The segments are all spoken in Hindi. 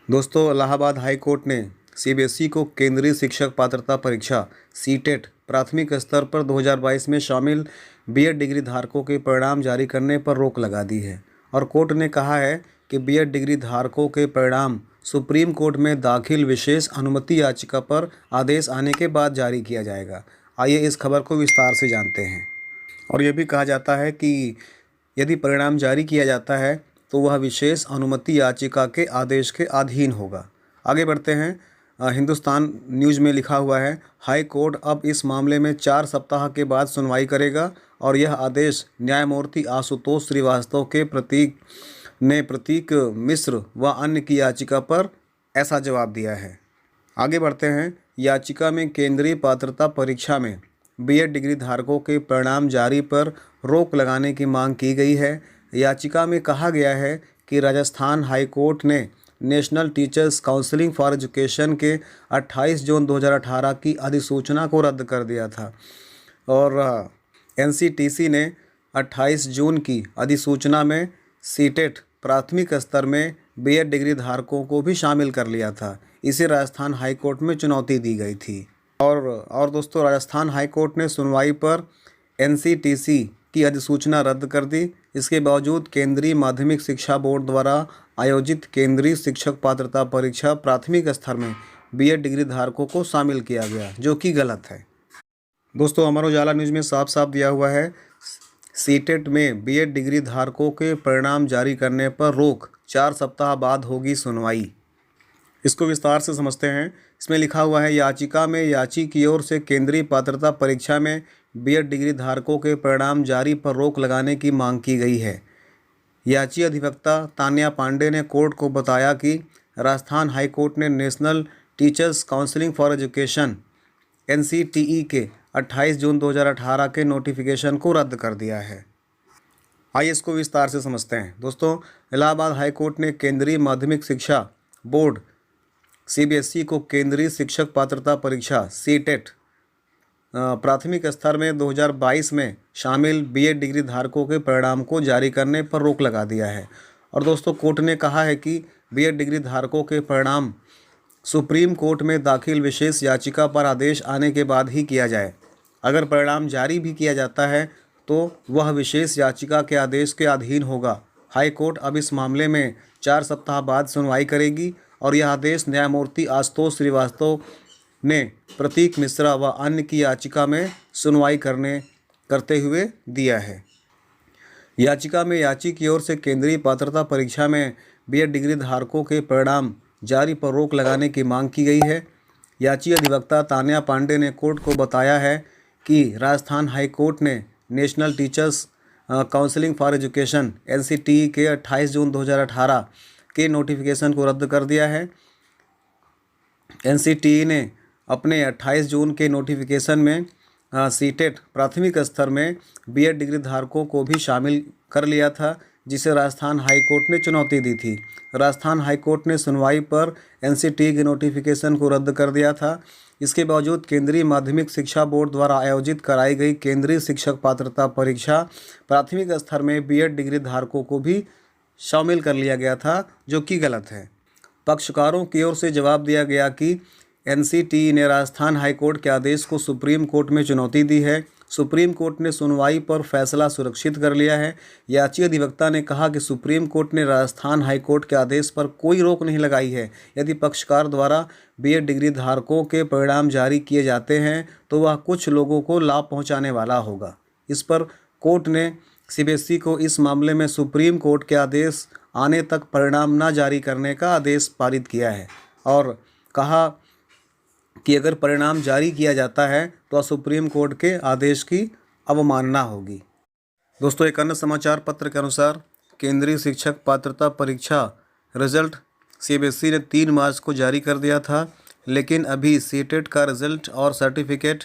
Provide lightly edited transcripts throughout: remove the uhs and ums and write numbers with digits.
दोस्तों, इलाहाबाद हाई कोर्ट ने सीबीएसई को केंद्रीय शिक्षक पात्रता परीक्षा सीटेट प्राथमिक स्तर पर 2022 में शामिल बीएड डिग्री धारकों के परिणाम जारी करने पर रोक लगा दी है। और कोर्ट ने कहा है कि बीएड डिग्री धारकों के परिणाम सुप्रीम कोर्ट में दाखिल विशेष अनुमति याचिका पर आदेश आने के बाद जारी किया जाएगा। आइए इस खबर को विस्तार से जानते हैं। और यह भी कहा जाता है कि यदि परिणाम जारी किया जाता है तो वह विशेष अनुमति याचिका के आदेश के अधीन होगा। आगे बढ़ते हैं। हिंदुस्तान न्यूज़ में लिखा हुआ है, हाई कोर्ट अब इस मामले में 4 सप्ताह के बाद सुनवाई करेगा और यह आदेश न्यायमूर्ति आशुतोष श्रीवास्तव के प्रतीक मिश्र व अन्य की याचिका पर ऐसा जवाब दिया है। आगे बढ़ते हैं। याचिका में केंद्रीय पात्रता परीक्षा में बीएड डिग्री धारकों के परिणाम जारी पर रोक लगाने की मांग की गई है। याचिका में कहा गया है कि राजस्थान हाई कोर्ट ने national teachers counselling for education के 28 जून 2018 की अधिसूचना को रद्द कर दिया था और एनसीटीसी ने 28 जून की अधिसूचना में सीटेट प्राथमिक स्तर में बीएड डिग्री धारकों को भी शामिल कर लिया था। इसे राजस्थान हाई कोर्ट में चुनौती दी गई थी। और दोस्तों, राजस्थान हाई कोर्ट ने सुनवाई पर एनसीटीसी की अधिसूचना रद्द कर दी। इसके बावजूद केंद्रीय माध्यमिक शिक्षा बोर्ड द्वारा आयोजित केंद्रीय शिक्षक पात्रता परीक्षा प्राथमिक स्तर में बीएड डिग्री धारकों को शामिल किया गया, जो कि गलत है। दोस्तों, अमर उजाला न्यूज़ में साफ साफ दिया हुआ है, सीटेट में बीएड डिग्री धारकों के परिणाम जारी करने पर रोक, 4 सप्ताह बाद होगी सुनवाई। इसको विस्तार से समझते हैं। इसमें लिखा हुआ है, याचिका में याची की ओर से केंद्रीय पात्रता परीक्षा में बीएड डिग्री धारकों के परिणाम जारी पर रोक लगाने की मांग की गई है। याची अधिवक्ता तान्या पांडे ने कोर्ट को बताया कि राजस्थान हाई कोर्ट ने national teachers counselling for education NCTE के 28 जून 2018 के नोटिफिकेशन को रद्द कर दिया है। आइए इसको विस्तार से समझते हैं। दोस्तों, इलाहाबाद हाई कोर्ट ने केंद्रीय माध्यमिक शिक्षा बोर्ड सीबीएसई को केंद्रीय शिक्षक पात्रता परीक्षा सीटेट प्राथमिक स्तर में 2022 में शामिल बीएड डिग्री धारकों के परिणाम को जारी करने पर रोक लगा दिया है। और दोस्तों, कोर्ट ने कहा है कि बीएड डिग्री धारकों के परिणाम सुप्रीम कोर्ट में दाखिल विशेष याचिका पर आदेश आने के बाद ही किया जाए। अगर परिणाम जारी भी किया जाता है तो वह विशेष याचिका के आदेश के अधीन होगा। हाई कोर्ट अब इस मामले में 4 सप्ताह बाद सुनवाई करेगी और यह आदेश न्यायमूर्ति आशुतोष श्रीवास्तव ने प्रतीक मिश्रा व अन्य की याचिका में सुनवाई करते हुए दिया है। याचिका में याची की ओर से केंद्रीय पात्रता परीक्षा में बीएड डिग्री धारकों के परिणाम जारी पर रोक लगाने की मांग की गई है। याची अधिवक्ता तान्या पांडे ने कोर्ट को बताया है कि राजस्थान हाई कोर्ट ने national teachers counselling for education NCTE के 28 जून 2018 के नोटिफिकेशन को रद्द कर दिया है। एनसीटीई ने अपने 28 जून के नोटिफिकेशन में सीटेट प्राथमिक स्तर में बीएड डिग्री धारकों को भी शामिल कर लिया था, जिसे राजस्थान हाई कोर्ट ने चुनौती दी थी। राजस्थान हाई कोर्ट ने सुनवाई पर एनसीटीई के नोटिफिकेशन को रद्द कर दिया था। इसके बावजूद केंद्रीय माध्यमिक शिक्षा बोर्ड द्वारा आयोजित कराई गई केंद्रीय शिक्षक पात्रता परीक्षा प्राथमिक स्तर में बीएड डिग्री धारकों को भी शामिल कर लिया गया था, जो कि गलत है। पक्षकारों की ओर से जवाब दिया गया कि एनसीटीई ने राजस्थान हाई कोर्ट के आदेश को सुप्रीम कोर्ट में चुनौती दी है। सुप्रीम कोर्ट ने सुनवाई पर फैसला सुरक्षित कर लिया है। याची अधिवक्ता ने कहा कि सुप्रीम कोर्ट ने राजस्थान हाई कोर्ट के आदेश पर कोई रोक नहीं लगाई है। यदि पक्षकार द्वारा बीएड डिग्री धारकों के परिणाम जारी किए जाते हैं तो वह कुछ लोगों को लाभ पहुंचाने वाला होगा। इस पर कोर्ट ने सीबीएसई को इस मामले में सुप्रीम कोर्ट के आदेश आने तक परिणाम न जारी करने का आदेश पारित किया है और कहा कि अगर परिणाम जारी किया जाता है तो सुप्रीम कोर्ट के आदेश की अवमानना होगी। दोस्तों, एक अन्य समाचार पत्र के अनुसार केंद्रीय शिक्षक पात्रता परीक्षा रिजल्ट सीबीएसई ने 3 मार्च को जारी कर दिया था, लेकिन अभी सीटेट का रिजल्ट और सर्टिफिकेट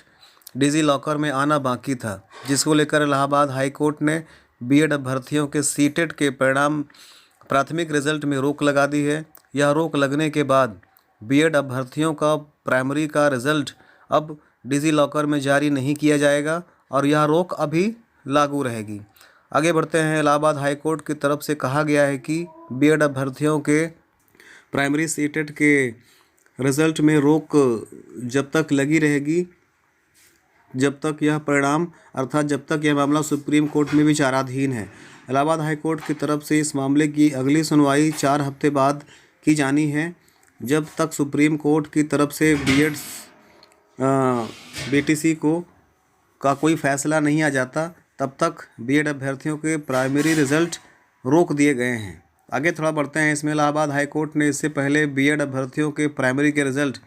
डिजी लॉकर में आना बाकी था, जिसको लेकर इलाहाबाद हाई कोर्ट ने बीएड अभ्यर्थियों के सीटेट के परिणाम प्राथमिक रिजल्ट में रोक लगा दी है। यह रोक लगने के बाद बीएड अभ्यर्थियों का प्राइमरी का रिजल्ट अब डिजी लॉकर में जारी नहीं किया जाएगा और यह रोक अभी लागू रहेगी। आगे बढ़ते हैं। इलाहाबाद हाई कोर्ट की तरफ से कहा गया है कि बीएड अभ्यर्थियों के प्राइमरी सीटेट के रिज़ल्ट में रोक जब तक लगी रहेगी, जब तक यह परिणाम अर्थात जब तक यह मामला सुप्रीम कोर्ट में विचाराधीन है। इलाहाबाद हाई कोर्ट की तरफ से इस मामले की अगली सुनवाई 4 हफ्ते बाद की जानी है। जब तक सुप्रीम कोर्ट की तरफ से बीएड बीटीसी का कोई फैसला नहीं आ जाता, तब तक बीएड अभ्यर्थियों के प्राइमरी रिज़ल्ट रोक दिए गए हैं। आगे थोड़ा बढ़ते हैं। इसमें इलाहाबाद हाई कोर्ट ने इससे पहले बीएड अभ्यर्थियों के प्राइमरी के रिज़ल्ट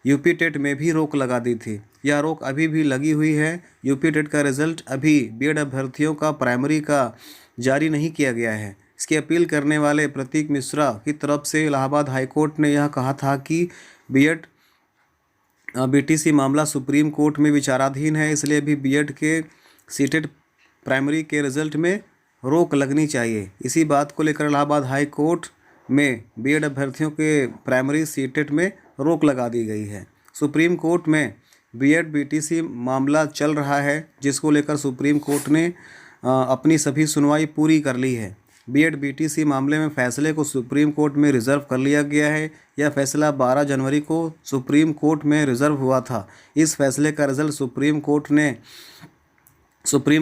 यूपी टेट में भी रोक लगा दी थी। यह रोक अभी भी लगी हुई है। यूपी टेट का रिज़ल्ट अभी बीएड अभ्यर्थियों का प्राइमरी का जारी नहीं किया गया है। इसकी अपील करने वाले प्रतीक मिश्रा की तरफ से इलाहाबाद हाई कोर्ट ने यह कहा था कि बीएड बीटीसी मामला सुप्रीम कोर्ट में विचाराधीन है, इसलिए भी बीएड के सीटेट प्राइमरी के रिज़ल्ट में रोक लगनी चाहिए। इसी बात को लेकर इलाहाबाद हाई कोर्ट में बीएड अभ्यर्थियों के प्राइमरी सीटेट में रोक लगा दी गई है। सुप्रीम कोर्ट में बीएड बीटीसी मामला चल रहा है, जिसको लेकर सुप्रीम कोर्ट ने अपनी सभी सुनवाई पूरी कर ली है। बीएड बीटीसी मामले में फैसले को सुप्रीम कोर्ट में रिज़र्व कर लिया गया है। यह फैसला 12 जनवरी को सुप्रीम कोर्ट में रिज़र्व हुआ था। इस फैसले का रिज़ल्ट सुप्रीम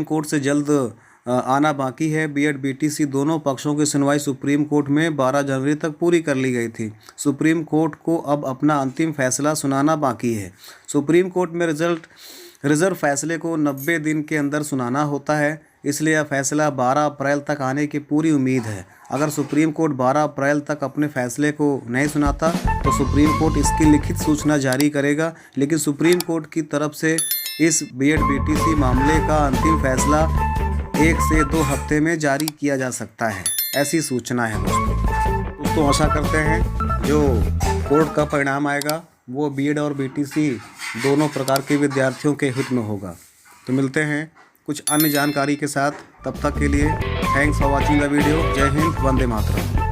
कोर्ट से जल्द आना बाकी है। बीएड बीटीसी दोनों पक्षों की सुनवाई सुप्रीम कोर्ट में 12 जनवरी तक पूरी कर ली गई थी। सुप्रीम कोर्ट को अब अपना अंतिम फैसला सुनाना बाकी है। सुप्रीम कोर्ट में रिज़र्व फैसले को 90 दिन के अंदर सुनाना होता है, इसलिए यह फैसला 12 अप्रैल तक आने की पूरी उम्मीद है। अगर सुप्रीम कोर्ट 12 अप्रैल तक अपने फैसले को नहीं सुनाता तो सुप्रीम कोर्ट इसकी लिखित सूचना जारी करेगा, लेकिन सुप्रीम कोर्ट की तरफ से इस बीएड बीटीसी मामले का अंतिम फैसला 1 से 2 हफ्ते में जारी किया जा सकता है, ऐसी सूचना है दोस्तों। आशा करते हैं जो कोर्ट का परिणाम आएगा वो बीएड और बीटीसी दोनों प्रकार के विद्यार्थियों के हित में होगा। तो मिलते हैं कुछ अन्य जानकारी के साथ, तब तक के लिए thanks for watching the video. जय हिंद, वंदे मातरम।